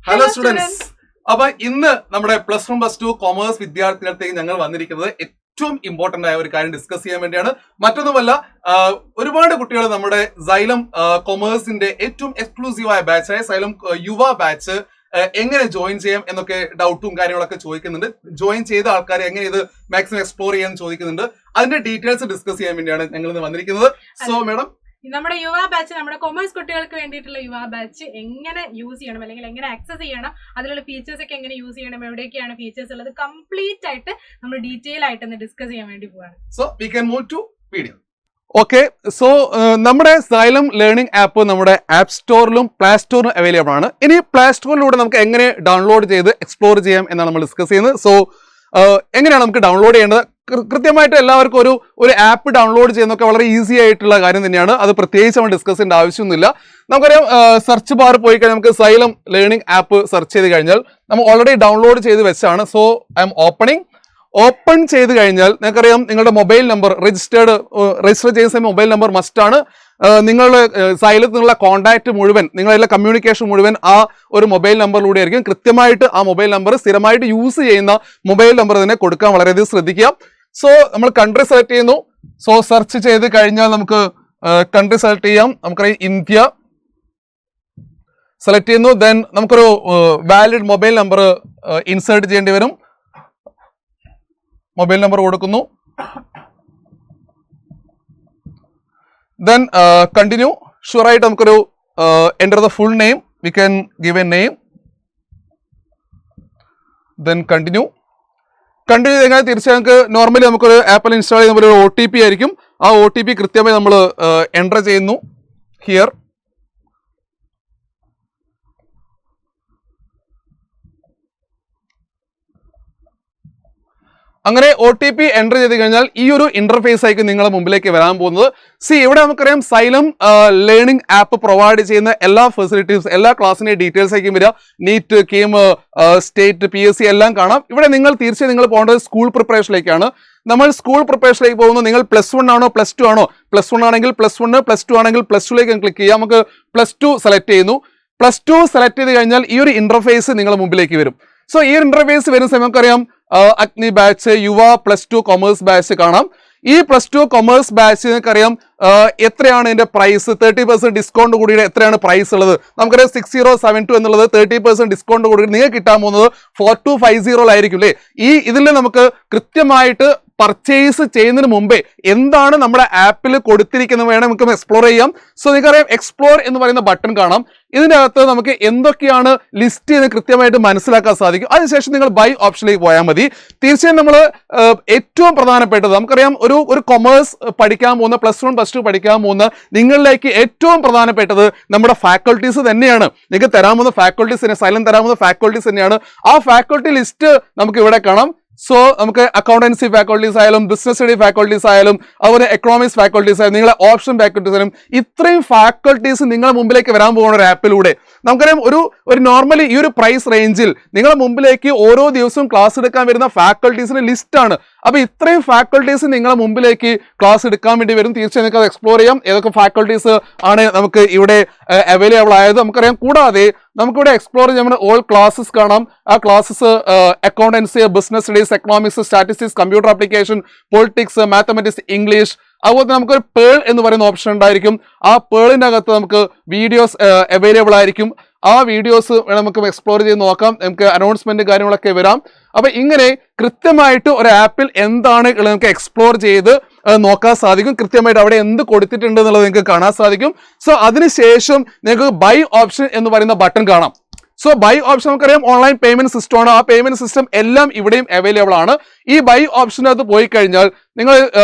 Hello students. അപ്പൊ ഇന്ന് നമ്മുടെ +1 +2 കോമേഴ്സ് വിദ്യാർത്ഥികൾക്ക് ഞങ്ങൾ വന്നിരിക്കുന്നത് ഏറ്റവും ഇമ്പോർട്ടന്റ് ആയ ഒരു കാര്യം ഡിസ്കസ് ചെയ്യാൻ വേണ്ടിയാണ്. മറ്റൊന്നുമല്ല, ഒരുപാട് കുട്ടികൾ നമ്മുടെ സൈലം കൊമേഴ്സിന്റെ ഏറ്റവും എക്സ്ക്ലൂസീവായ ബാച്ചായ സൈലം യുവ ബാച്ച് എങ്ങനെ ജോയിൻ ചെയ്യാം എന്നൊക്കെ ഡൗട്ടും കാര്യങ്ങളൊക്കെ ചോദിക്കുന്നുണ്ട്. ജോയിൻ ചെയ്ത ആൾക്കാരെ എങ്ങനെ ഇത് മാക്സിമം എക്സ്പ്ലോർ ചെയ്യാൻ ചോദിക്കുന്നുണ്ട്. അതിന്റെ ഡീറ്റെയിൽസ് ഡിസ്കസ് ചെയ്യാൻ വേണ്ടിയാണ് ഞങ്ങൾ ഇന്ന് വന്നിരിക്കുന്നത്. സോ മാഡം, നമ്മുടെ യുവ ബാച്ച്, നമ്മുടെ കൊമേഴ്സ് കുട്ടികൾക്ക് വേണ്ടിയിട്ടുള്ള യുവ ബാച്ച് എങ്ങനെ യൂസ് ചെയ്യണം, അല്ലെങ്കിൽ എങ്ങനെ ആക്സസ് ചെയ്യണം, അതിലുള്ള ഫീച്ചേഴ്സ് ഒക്കെ എങ്ങനെ യൂസ് ചെയ്യണം, എവിടെയൊക്കെയാണ് ഫീച്ചേഴ്സ് ഉള്ളത്, കംപ്ലീറ്റ് ആയിട്ട് നമ്മൾ ഡീറ്റെയിൽ ആയിട്ട് ഡിസ്കസ് ചെയ്യാൻ വേണ്ടി പോവാണ്. So we can move to video. Okay, so നമ്മുടെ സൈലം ലേണിംഗ് ആപ്പ് നമ്മുടെ ആപ്പ് സ്റ്റോറിലും പ്ലേ സ്റ്റോറിലും അവൈലബിൾ ആണ്. ഇനി പ്ലേ സ്റ്റോറിലൂടെ നമുക്ക് എങ്ങനെ ഡൗൺലോഡ് ചെയ്ത് എക്സ്പ്ലോർ ചെയ്യാം എന്നാണ് നമ്മൾ ഡിസ്കസ് ചെയ്യുന്നത്. സോ എങ്ങനെയാണ് നമുക്ക് ഡൗൺലോഡ് ചെയ്യേണ്ടത്? കൃത്യമായിട്ട് എല്ലാവർക്കും ഒരു ആപ്പ് ഡൗൺലോഡ് ചെയ്യുന്നതൊക്കെ വളരെ ഈസി ആയിട്ടുള്ള കാര്യം തന്നെയാണ്. അത് പ്രത്യേകിച്ച് നമ്മൾ ഡിസ്കസ് ചെയ്യേണ്ട ആവശ്യമൊന്നുമില്ല. നമുക്കറിയാം, സെർച്ച് ബാർ പോയി കഴിഞ്ഞാൽ നമുക്ക് സൈലം ലേണിംഗ് ആപ്പ് സെർച്ച് ചെയ്ത് കഴിഞ്ഞാൽ നമ്മൾ ഓൾറെഡി ഡൗൺലോഡ് ചെയ്ത് വെച്ചാണ്. സോ ഐ എം ഓപ്പൺ ചെയ്ത് കഴിഞ്ഞാൽ നിങ്ങൾക്കറിയാം, നിങ്ങളുടെ മൊബൈൽ നമ്പർ രജിസ്റ്റർ ചെയ്യുന്ന സമയം മൊബൈൽ നമ്പർ മസ്റ്റാണ്. നിങ്ങളുടെ സൈലത്ത് നിന്നുള്ള കോൺടാക്ട് മുഴുവൻ, നിങ്ങളുടെ കമ്മ്യൂണിക്കേഷൻ മുഴുവൻ ആ ഒരു മൊബൈൽ നമ്പറിലൂടെ ആയിരിക്കും. കൃത്യമായിട്ട് ആ മൊബൈൽ നമ്പർ സ്ഥിരമായിട്ട് യൂസ് ചെയ്യുന്ന മൊബൈൽ നമ്പർ തന്നെ കൊടുക്കാൻ വളരെയധികം ശ്രദ്ധിക്കുക. സോ നമ്മൾ കൺട്രി സെലക്ട് ചെയ്യുന്നു. സോ സെർച്ച് ചെയ്ത് കഴിഞ്ഞാൽ നമുക്ക് കൺട്രി സെലക്ട് ചെയ്യാം. നമുക്കറിയാം ഇന്ത്യ സെലക്ട് ചെയ്യുന്നു. ദെൻ നമുക്കൊരു വാലിഡ് മൊബൈൽ നമ്പർ ഇൻസേർട്ട് ചെയ്യേണ്ടി വരും. മൊബൈൽ നമ്പർ കൊടുക്കുന്നു. Then continue. ഷുവറായിട്ട് നമുക്കൊരു enter the full name. We can give a name. Then continue കഴിഞ്ഞാൽ തീർച്ചയായും നമുക്ക് നോർമലി നമുക്കൊരു ആപ്പിൽ ഇൻസ്റ്റാൾ ചെയ്യുന്ന ഒരു OTP ആയിരിക്കും. ആ OTP കൃത്യമായി നമ്മൾ എൻ്റർ ചെയ്യുന്നു ഹിയർ. അങ്ങനെ OTP എൻ്റർ ചെയ്ത് കഴിഞ്ഞാൽ ഈ ഒരു ഇന്റർഫേസ് ആയിരിക്കും നിങ്ങളുടെ മുമ്പിലേക്ക് വരാൻ പോകുന്നത്. ഇവിടെ നമുക്കറിയാം, സൈലം ലേണിംഗ് ആപ്പ് പ്രൊവൈഡ് ചെയ്യുന്ന എല്ലാ ഫെസിലിറ്റീസ്, എല്ലാ ക്ലാസ്സിന്റെ ഡീറ്റെയിൽസ് ആയിരിക്കും വരിക. നീറ്റ്, കീം, സ്റ്റേറ്റ്, PSC എല്ലാം കാണാം. ഇവിടെ നിങ്ങൾ തീർച്ചയായും നിങ്ങൾ പോകേണ്ടത് സ്കൂൾ പ്രിപ്പറേഷനിലേക്കാണ്. നമ്മൾ സ്കൂൾ പ്രിപ്പറേഷനിലേക്ക് പോകുന്നു. നിങ്ങൾ +1 ആണോ +2 ആണോ? +1 ആണെങ്കിൽ +1, +2 ആണെങ്കിൽ +2ലേക്ക് ക്ലിക്ക് ചെയ്യാം. നമുക്ക് +2 സെലക്ട് ചെയ്യുന്നു. +2 സെലക്ട് ചെയ്ത് കഴിഞ്ഞാൽ ഈ ഒരു ഇന്റർഫേസ് നിങ്ങളുടെ മുമ്പിലേക്ക് വരും. സോ ഈ ഇന്റർഫേസ് വരുന്ന സമയം നമുക്കറിയാം, അഗ്നി ബാച്ച്, യുവ +2 കൊമേഴ്സ് ബാച്ച് കാണാം. ഈ +2 കൊമേഴ്സ് ബാച്ച് നിങ്ങൾക്കറിയാം എത്രയാണ് ഇതിന്റെ പ്രൈസ്. 30% ഡിസ്കൗണ്ട് കൂടി എത്രയാണ് പ്രൈസ് ഉള്ളത്? നമുക്കറിയാം 6072 എന്നുള്ളത് 30% ഡിസ്കൗണ്ട് കൂടി നിങ്ങൾക്ക് കിട്ടാൻ പോകുന്നത് 4250 ആയിരിക്കും അല്ലേ. ഇതിൽ നമുക്ക് കൃത്യമായിട്ട് പർച്ചേസ് ചെയ്യുന്നതിന് മുമ്പേ എന്താണ് നമ്മുടെ ആപ്പിൽ കൊടുത്തിരിക്കുന്നത് വേണം നമുക്ക് എക്സ്പ്ലോർ ചെയ്യാം. സോ നിങ്ങൾക്കറിയാം, എക്സ്പ്ലോർ എന്ന് പറയുന്ന ബട്ടൺ കാണാം. ഇതിൻ്റെ അകത്ത് നമുക്ക് എന്തൊക്കെയാണ് ലിസ്റ്റ് ചെയ്ത് കൃത്യമായിട്ട് മനസ്സിലാക്കാൻ സാധിക്കും. അതിനുശേഷം നിങ്ങൾ ബൈ ഓപ്ഷനിലേക്ക് പോയാൽ മതി. തീർച്ചയായും നമ്മൾ ഏറ്റവും പ്രധാനപ്പെട്ടത്, നമുക്കറിയാം, ഒരു കൊമേഴ്സ് പഠിക്കാൻ പോകുന്ന +1 +2 പഠിക്കാൻ പോകുന്ന നിങ്ങളിലേക്ക് ഏറ്റവും പ്രധാനപ്പെട്ടത് നമ്മുടെ ഫാക്കൾട്ടീസ് തന്നെയാണ്. നിങ്ങൾക്ക് തരാൻ പോകുന്ന ഫാക്കൾട്ടീസ് തന്നെ, സൈലം തരാൻ പോകുന്ന ഫാക്കൾട്ടീസ് തന്നെയാണ്. ആ ഫാക്കൾട്ടി ലിസ്റ്റ് നമുക്ക് ഇവിടെ കാണാം. സോ നമുക്ക് അക്കൗണ്ടൻസി ഫാക്കൾട്ടീസ് ആയാലും, ബിസിനസ് സ്റ്റഡി ഫാക്കൾട്ടീസ് ആയാലും, അതുപോലെ എക്കണോമിക്സ് ഫാക്കൾട്ടീസ് ആയാലും, നിങ്ങളെ ഓപ്ഷൻ ഫാക്കൾട്ടീസ് ആയാലും, ഇത്രയും ഫാക്കൾട്ടീസ് നിങ്ങളുടെ മുമ്പിലേക്ക് വരാൻ പോകുന്ന ഒരു ആപ്പിലൂടെ നമുക്കറിയാം, ഒരു നോർമലി ഈ ഒരു പ്രൈസ് റേഞ്ചിൽ നിങ്ങളുടെ മുമ്പിലേക്ക് ഓരോ ദിവസവും ക്ലാസ് എടുക്കാൻ വരുന്ന ഫാക്കൾട്ടീസിന്റെ ലിസ്റ്റാണ്. അപ്പൊ ഇത്രയും ഫാക്കൾട്ടീസ് നിങ്ങളുടെ മുമ്പിലേക്ക് ക്ലാസ് എടുക്കാൻ വേണ്ടി വരും. തീർച്ചയായും നിങ്ങൾക്ക് അത് എക്സ്പ്ലോർ ചെയ്യാം. ഏതൊക്കെ ഫാക്കൾട്ടീസ് ആണ് നമുക്ക് ഇവിടെ അവൈലബിൾ ആയത് നമുക്കറിയാം. കൂടാതെ നമുക്കിവിടെ എക്സ്പ്ലോർ ചെയ്യാൻ ഓൾ ക്ലാസ്സസ് കാണാം. ആ classes accountancy, business studies, economics, statistics, computer application, politics, mathematics, English. അതുപോലെ തന്നെ നമുക്കൊരു പേൾ എന്ന് പറയുന്ന ഓപ്ഷൻ ഉണ്ടായിരിക്കും. ആ പേളിൻ്റെ അകത്ത് നമുക്ക് വീഡിയോസ് അവൈലബിൾ ആയിരിക്കും. ആ വീഡിയോസ് നമുക്ക് എക്സ്പ്ലോർ ചെയ്ത് നോക്കാം. നമുക്ക് അനൗൺസ്മെന്റ് കാര്യങ്ങളൊക്കെ വരാം. അപ്പൊ ഇങ്ങനെ കൃത്യമായിട്ട് ഒരു ആപ്പിൽ എന്താണ് നമുക്ക് എക്സ്പ്ലോർ ചെയ്ത് നോക്കാൻ സാധിക്കും. കൃത്യമായിട്ട് അവിടെ എന്ത് കൊടുത്തിട്ടുണ്ട് എന്നുള്ളത് നിങ്ങൾക്ക് കാണാൻ സാധിക്കും. സോ അതിനുശേഷം നിങ്ങൾക്ക് ബൈ ഓപ്ഷൻ എന്ന് പറയുന്ന ബട്ടൺ കാണാം. സോ ബൈ ഓപ്ഷൻ നമുക്കറിയാം ഓൺലൈൻ പേയ്മെന്റ് സിസ്റ്റം ആണ്. ആ പേയ്മെന്റ് സിസ്റ്റം എല്ലാം ഇവിടെയും അവൈലബിൾ ആണ്. ഈ ബൈ ഓപ്ഷനകത്ത് പോയി കഴിഞ്ഞാൽ നിങ്ങൾ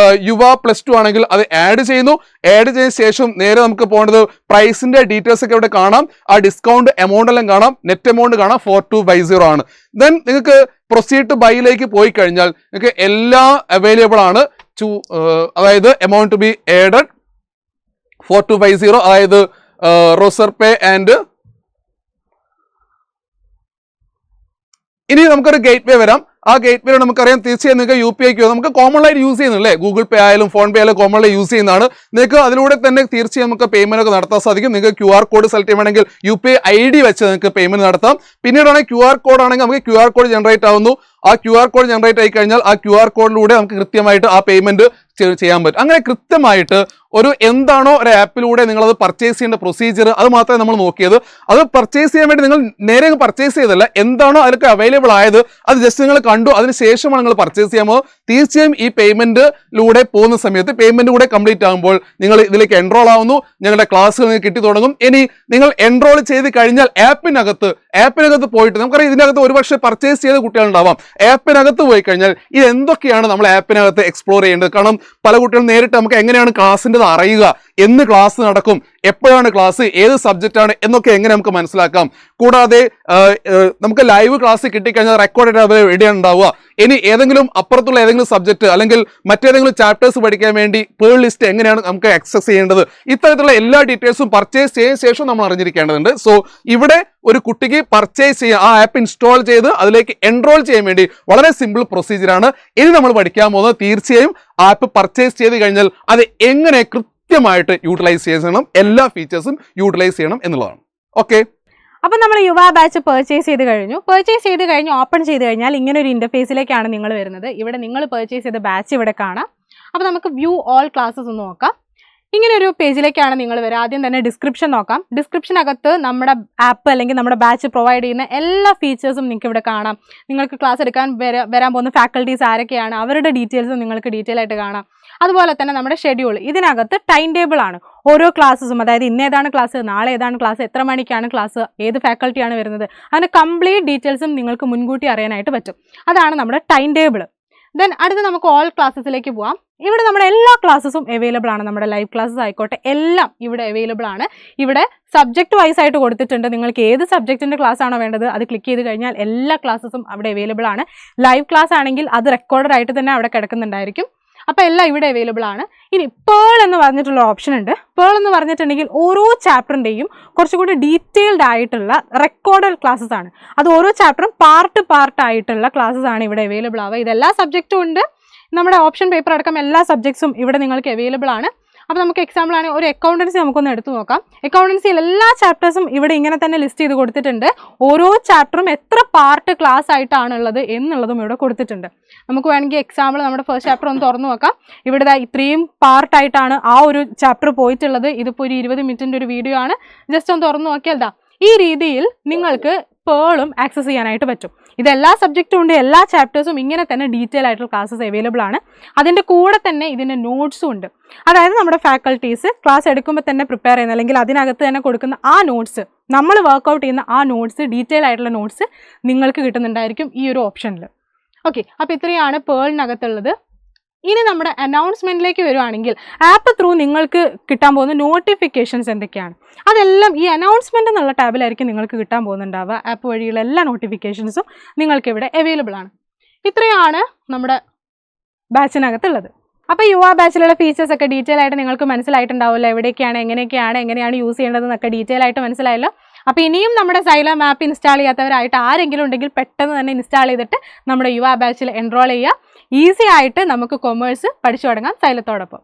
യുവ +2 ആണെങ്കിൽ അത് ആഡ് ചെയ്യുന്നു. ആഡ് ചെയ്ത ശേഷം നേരെ നമുക്ക് പോകേണ്ടത് പ്രൈസിന്റെ ഡീറ്റെയിൽസ് ഒക്കെ ഇവിടെ കാണാം. ആ ഡിസ്കൗണ്ട് എമൗണ്ട് എല്ലാം കാണാം. നെറ്റ് എമൗണ്ട് കാണാം, 4250 ആണ്. ദെൻ നിങ്ങൾക്ക് പ്രൊസീഡ് ടു ബൈയിലേക്ക് പോയി കഴിഞ്ഞാൽ നിങ്ങൾക്ക് എല്ലാം അവൈലബിൾ ആണ്. അതായത് എമൗണ്ട് ടു ബി ആഡഡ് 4250, അതായത് റോസർ പേ ആൻഡ് ഇനി നമുക്കൊരു ഗേറ്റ് വേ വരാം. ആ ഗേറ്റ് വേ നമുക്കറിയാം തീർച്ചയായും നിങ്ങൾക്ക് UPI നമുക്ക് കോമൺ ആയിട്ട് യൂസ് ചെയ്യുന്നില്ലേ, ഗൂഗിൾ പേ ആയാലും ഫോൺ പേ ആയാലും കോമൺ ആയി യൂസ് ചെയ്യുന്നതാണ്. നിങ്ങൾക്ക് അതിലൂടെ തന്നെ തീർച്ചയായും നമുക്ക് പേയ്മെന്റ് ഒക്കെ നടത്താൻ സാധിക്കും. നിങ്ങൾക്ക് QR കോഡ് സെലക്ട് ചെയ്യുകയാണെങ്കിൽ UPI ID വെച്ച് നിങ്ങൾക്ക് പേയ്മെന്റ് നടത്താം. പിന്നീടാണെങ്കിൽ QR കോഡ് ആണെങ്കിൽ നമുക്ക് QR കോഡ് ജനറേറ്റ് ആവുന്നു. ആ QR കോഡ് ജനറേറ്റ് ആയി കഴിഞ്ഞാൽ ആ QR കോഡിലൂടെ നമുക്ക് കൃത്യമായിട്ട് ആ പേയ്മെന്റ് ചെയ്യാൻ പറ്റും. അങ്ങനെ കൃത്യമായിട്ട് ഒരു എന്താണോ ഒരു ആപ്പിലൂടെ നിങ്ങളത് പർച്ചേസ് ചെയ്യേണ്ട പ്രൊസീജിയർ അത് മാത്രമേ നമ്മൾ നോക്കിയത്. അത് പർച്ചേസ് ചെയ്യാൻ വേണ്ടി നിങ്ങൾ നേരെ പർച്ചേസ് ചെയ്തല്ല, എന്താണോ അതിലൊക്കെ അവൈലബിൾ ആയത് അത് ജസ്റ്റ് നിങ്ങൾ കണ്ടു, അതിനുശേഷമാണ് നിങ്ങൾ പർച്ചേസ് ചെയ്യാമോ. തീർച്ചയായും ഈ പേയ്മെന്റിലൂടെ പോകുന്ന സമയത്ത് പേയ്മെന്റ് കൂടെ കംപ്ലീറ്റ് ആകുമ്പോൾ നിങ്ങൾ ഇതിലേക്ക് എൻറോൾ ആവുന്നു, ഞങ്ങളുടെ ക്ലാസ്സുകൾ നിങ്ങൾക്ക് കിട്ടി തുടങ്ങും. ഇനി നിങ്ങൾ എൻറോൾ ചെയ്ത് കഴിഞ്ഞാൽ ആപ്പിനകത്ത് പോയിട്ട് നമുക്കറിയാം ഇതിനകത്ത് ഒരുപക്ഷെ പർച്ചേസ് ചെയ്ത കുട്ടികളുണ്ടാവാം. ആപ്പിനകത്ത് പോയി കഴിഞ്ഞാൽ ഇത് എന്തൊക്കെയാണ് നമ്മൾ ആപ്പിനകത്ത് എക്സ്പ്ലോർ ചെയ്യേണ്ടത്. കാരണം പല കുട്ടികളും നേരിട്ട് നമുക്ക് എങ്ങനെയാണ് ക്ലാസ്സിൻ്റെ അറിയുക, എന്ന് ക്ലാസ് നടക്കും, എപ്പോഴാണ് ക്ലാസ്, ഏത് സബ്ജക്റ്റ് ആണ് എന്നൊക്കെ എങ്ങനെ നമുക്ക് മനസ്സിലാക്കാം. കൂടാതെ നമുക്ക് ലൈവ് ക്ലാസ് കിട്ടിക്കഴിഞ്ഞാൽ റെക്കോർഡ് എവിടെയാണ് ഉണ്ടാവുക. ഇനി ഏതെങ്കിലും അപ്പുറത്തുള്ള ഏതെങ്കിലും സബ്ജക്റ്റ് അല്ലെങ്കിൽ മറ്റേതെങ്കിലും ചാപ്റ്റേഴ്സ് പഠിക്കാൻ വേണ്ടി പേൾ ലിസ്റ്റ് എങ്ങനെയാണ് നമുക്ക് ആക്സസ് ചെയ്യേണ്ടത്, ഇത്തരത്തിലുള്ള എല്ലാ ഡീറ്റെയിൽസും പർച്ചേസ് ചെയ്ത ശേഷം നമ്മൾ അറിഞ്ഞിരിക്കേണ്ടതുണ്ട്. സോ ഇവിടെ ഒരു കുട്ടിക്ക് പർച്ചേസ് ചെയ്യാൻ ആ ആപ്പ് ഇൻസ്റ്റാൾ ചെയ്ത് അതിലേക്ക് എൻറോൾ ചെയ്യാൻ വേണ്ടി വളരെ സിമ്പിൾ പ്രൊസീജിയറാണ് ഇനി നമ്മൾ പഠിക്കാൻ പോകുന്നത്. തീർച്ചയായും ആപ്പ് പർച്ചേസ് ചെയ്ത് കഴിഞ്ഞാൽ അത് എങ്ങനെ കൃത്യമായിട്ട് യൂട്ടിലൈസ് ചെയ്യണം, എല്ലാ ഫീച്ചേഴ്സും യൂട്ടിലൈസ് ചെയ്യണം എന്നുള്ളതാണ്. ഓക്കെ, അപ്പം നമ്മൾ യുവ ബാച്ച് പർച്ചേസ് ചെയ്ത് കഴിഞ്ഞു ഓപ്പൺ ചെയ്ത് കഴിഞ്ഞാൽ ഇങ്ങനെ ഒരു ഇന്റർഫേസിലേക്കാണ് നിങ്ങൾ വരുന്നത്. ഇവിടെ നിങ്ങൾ പർച്ചേസ് ചെയ്ത ബാച്ച് ഇവിടെ കാണാം. അപ്പോൾ നമുക്ക് വ്യൂ ഓൾ ക്ലാസ്സസ് ഒന്ന് നോക്കാം. ഇങ്ങനെ ഒരു പേജിലേക്കാണ് നിങ്ങൾ വരിക. ആദ്യം തന്നെ ഡിസ്ക്രിപ്ഷൻ നോക്കാം. ഡിസ്ക്രിപ്ഷനകത്ത് നമ്മുടെ ആപ്പ് അല്ലെങ്കിൽ നമ്മുടെ ബാച്ച് പ്രൊവൈഡ് ചെയ്യുന്ന എല്ലാ ഫീച്ചേഴ്സും നിങ്ങൾക്ക് ഇവിടെ കാണാം. നിങ്ങൾക്ക് ക്ലാസ് എടുക്കാൻ വരാൻ പോകുന്ന ഫാക്കൽറ്റീസ് ആരൊക്കെയാണ്, അവരുടെ ഡീറ്റെയിൽസും നിങ്ങൾക്ക് ഡീറ്റെയിൽ ആയിട്ട് കാണാം. അതുപോലെ തന്നെ നമ്മുടെ ഷെഡ്യൂൾ, ഇതിനകത്ത് ടൈം ടേബിൾ ആണ് ഓരോ ക്ലാസ്സും. അതായത് ഇന്ന് ഏതാണ് ക്ലാസ്, നാളെ ഏതാണ് ക്ലാസ്, എത്ര മണിക്കാണ് ക്ലാസ്, ഏത് ഫാക്കൽറ്റിയാണ് വരുന്നത്, അങ്ങനെ കംപ്ലീറ്റ് ഡീറ്റെയിൽസും നിങ്ങൾക്ക് മുൻകൂട്ടി അറിയാനായിട്ട് പറ്റും. അതാണ് നമ്മുടെ ടൈം ടേബിൾ. ദെൻ അടുത്ത് നമുക്ക് ഓൾ ക്ലാസ്സസിലേക്ക് പോവാം. ഇവിടെ നമ്മുടെ എല്ലാ ക്ലാസ്സസും അവൈലബിൾ ആണ്. നമ്മുടെ ലൈവ് ക്ലാസ്സസ് ആയിക്കോട്ടെ എല്ലാം ഇവിടെ അവൈലബിൾ ആണ്. ഇവിടെ സബ്ജക്റ്റ് വൈസ് ആയിട്ട് കൊടുത്തിട്ടുണ്ട്. നിങ്ങൾക്ക് ഏത് സബ്ജക്റ്റിൻ്റെ ക്ലാസ് ആണോ വേണ്ടത് അത് ക്ലിക്ക് ചെയ്ത് കഴിഞ്ഞാൽ എല്ലാ ക്ലാസ്സസും അവിടെ അവൈലബിൾ ആണ്. ലൈവ് ക്ലാസ് ആണെങ്കിൽ അത് റെക്കോർഡഡ് ആയിട്ട് തന്നെ അവിടെ കിടക്കുന്നുണ്ടായിരിക്കും. അപ്പോൾ എല്ലാം ഇവിടെ അവൈലബിൾ ആണ്. ഇനി പേൾ എന്ന് പറഞ്ഞിട്ടുള്ള ഓപ്ഷൻ ഉണ്ട്. പേൾ എന്ന് പറഞ്ഞിട്ടുണ്ടെങ്കിൽ ഓരോ ചാപ്റ്ററിൻ്റെയും കുറച്ചുകൂടി ഡീറ്റെയിൽഡ് ആയിട്ടുള്ള റെക്കോർഡഡ് ക്ലാസ്സസ് ആണ്. അത് ഓരോ ചാപ്റ്ററും പാർട്ട് ആയിട്ടുള്ള ക്ലാസ്സസ് ആണ് ഇവിടെ അവൈലബിൾ ആവുക. ഇതെല്ലാ സബ്ജക്റ്റും ഉണ്ട്. നമ്മുടെ ഓപ്ഷൻ പേപ്പർ അടക്കം എല്ലാ സബ്ജക്ട്സും ഇവിടെ നിങ്ങൾക്ക് അവൈലബിൾ ആണ്. അപ്പോൾ നമുക്ക് എക്സാമ്പിൾ ആണ് ഒരു അക്കൗണ്ടൻസി നമുക്കൊന്ന് എടുത്തു നോക്കാം. അക്കൗണ്ടൻസിയിൽ എല്ലാ ചാപ്റ്റേഴ്സും ഇവിടെ ഇങ്ങനെ തന്നെ ലിസ്റ്റ് ചെയ്ത് കൊടുത്തിട്ടുണ്ട്. ഓരോ ചാപ്റ്ററും എത്ര പാർട്ട് ക്ലാസ് ആയിട്ടാണുള്ളത് എന്നുള്ളതും ഇവിടെ കൊടുത്തിട്ടുണ്ട്. നമുക്ക് വേണമെങ്കിൽ എക്സാമ്പിൾ നമ്മുടെ ഫസ്റ്റ് ചാപ്റ്റർ ഒന്ന് തുറന്നു നോക്കാം. ഇവിടെ ഇത്രയും പാർട്ടായിട്ടാണ് ആ ഒരു ചാപ്റ്റർ പോയിട്ടുള്ളത്. ഇതിപ്പോൾ ഒരു 20 മിനിറ്റിൻ്റെ ഒരു വീഡിയോ ആണ്. ജസ്റ്റ് ഒന്ന് തുറന്നു നോക്കിയാൽ ഈ രീതിയിൽ നിങ്ങൾക്ക് പേളും ആക്സസ് ചെയ്യാനായിട്ട് പറ്റും. ഇതെല്ലാ സബ്ജക്റ്റും ഉണ്ട്, എല്ലാ ചാപ്റ്റേഴ്സും ഇങ്ങനെ തന്നെ ഡീറ്റെയിൽ ആയിട്ടുള്ള ക്ലാസ്സസ് അവൈലബിൾ ആണ്. അതിൻ്റെ കൂടെ തന്നെ ഇതിൻ്റെ നോട്ട്സും ഉണ്ട്. അതായത് നമ്മുടെ ഫാക്കൽറ്റീസ് ക്ലാസ് എടുക്കുമ്പോൾ തന്നെ പ്രിപ്പയർ ചെയ്യുന്ന അല്ലെങ്കിൽ അതിനകത്ത് തന്നെ കൊടുക്കുന്ന ആ നോട്ട്സ്, നമ്മൾ വർക്കൗട്ട് ചെയ്യുന്ന ആ നോട്ട്സ്, ഡീറ്റെയിൽ ആയിട്ടുള്ള നോട്ട്സ് നിങ്ങൾക്ക് കിട്ടുന്നുണ്ടായിരിക്കും ഈ ഒരു ഓപ്ഷനിൽ. ഓക്കെ, അപ്പോൾ ഇത്രയാണ് പേളിനകത്തുള്ളത്. ഇനി നമ്മുടെ അനൗൺസ്മെൻറ്റിലേക്ക് വരുവാണെങ്കിൽ ആപ്പ് ത്രൂ നിങ്ങൾക്ക് കിട്ടാൻ പോകുന്ന നോട്ടിഫിക്കേഷൻസ് എന്തൊക്കെയാണ്, അതെല്ലാം ഈ അനൗൺസ്മെൻറ്റ് എന്നുള്ള ടാബിലായിരിക്കും നിങ്ങൾക്ക് കിട്ടാൻ പോകുന്നുണ്ടാവുക. ആപ്പ് വഴിയുള്ള എല്ലാ നോട്ടിഫിക്കേഷൻസും നിങ്ങൾക്ക് ഇവിടെ അവൈലബിൾ ആണ്. ഇത്രയാണ് നമ്മുടെ ബാച്ചിനകത്തുള്ളത്. അപ്പോൾ യുവ ബാച്ചിലുള്ള ഫീച്ചേഴ്സ് ഒക്കെ ഡീറ്റെയിൽ ആയിട്ട് നിങ്ങൾക്ക് മനസ്സിലായിട്ടുണ്ടാവുമല്ലോ. എവിടേക്കാണ്, എങ്ങനെയാണ് യൂസ് ചെയ്യേണ്ടതെന്നൊക്കെ ഡീറ്റെയിൽ ആയിട്ട് മനസ്സിലായല്ലോ. അപ്പോൾ ഇനിയും നമ്മുടെ സൈലം ആപ്പ് ഇൻസ്റ്റാൾ ചെയ്യാത്തവരായിട്ട് ആരെങ്കിലും ഉണ്ടെങ്കിൽ പെട്ടെന്ന് തന്നെ ഇൻസ്റ്റാൾ ചെയ്തിട്ട് നമ്മുടെ യുവ ബാച്ചിൽ എൻറോൾ ചെയ്യുക. ഈസി ആയിട്ട് നമുക്ക് കൊമേഴ്സ് പഠിച്ചു തുടങ്ങാം സൈലത്തോടൊപ്പം.